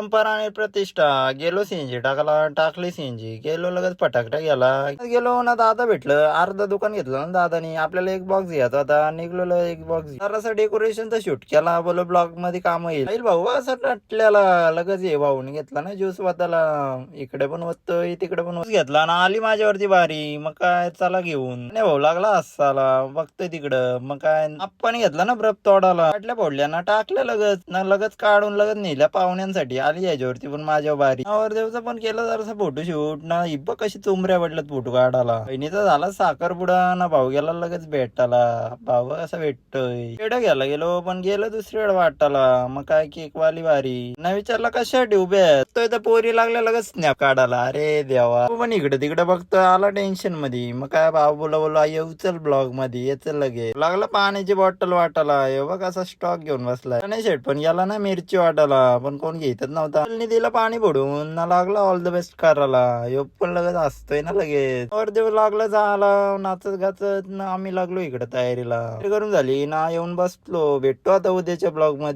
परंपरा आणि प्रतिष्ठा. गेलो सीएनजी टाकली सीएनजी. गेलो लगेच फटाकटा गेला. गेलो ना दादा भेटलं. अर्ध दुकान घेतलं ना दादानी. आपल्याला एक बॉक्स घ्यायचा होता. निघलो एक बॉक्स. जरासा डेकोरेशनचा शूट केला. बोलो ब्लॉग मध्ये काम येईल. भाऊ असं नटल्याला लगेच हे भाऊन घेतला ना ज्यूस वाताला. इकडे पण होतोय तिकडे पण घेतला ना. आली माझ्यावरती बारी. मग काय चला घेऊन. नाही भाऊ लागला हसाला. बघतोय तिकडं. मग काय आपण घेतला ना ब्रब तोडाला. काढल्या फोडल्या ना टाकल्या लगेच ना. लगेच काढून लगेच नेल्या पाहुण्यांसाठी. आली याच्यावरती पण माझ्या बारी. नवरदेवचं पण केलं जरासं फोटोशूट ना. हिब्ब कशी चुमऱ्या पडल्यात फोटो काढायला. बहिणीचा झाला साखरपुडा ना. भाऊ गेला लगेच भेटायला. भाऊ कसा भेटतोय. केडं घ्यायला गेलो पण गेलो दुसरीकडे वाटायला. मग काय केक वाली बारी. नाही विचारला कशासाठी उभ्या तो तर पोरी लागल्या लगेच स्नॅप काढायला. अरे देवा. पण इकडे तिकडे बघतो आला टेन्शन मध्ये. मग काय भाऊ बोला येऊ चल ब्लॉग मध्ये येच लगे. लागला पाण्याची बॉटल वाटायला. हे बघ असा स्टॉक घेऊन बसलाय. नाही शेट पण याला ना मिरची वाटायला. पण कोण घेतच नव्हता. दिला पाणी फोडून ना. लागला ऑल द बेस्ट करायला. यो पण लगेच असतोय ना लगेच. वर देव लागला झाला. नाचत गाचत ना आम्ही लागलो इकडे तयारीला. करून झाली ना. येऊन बसलो. भेटतो आता उद्याच्या ब्लॉग मध्ये.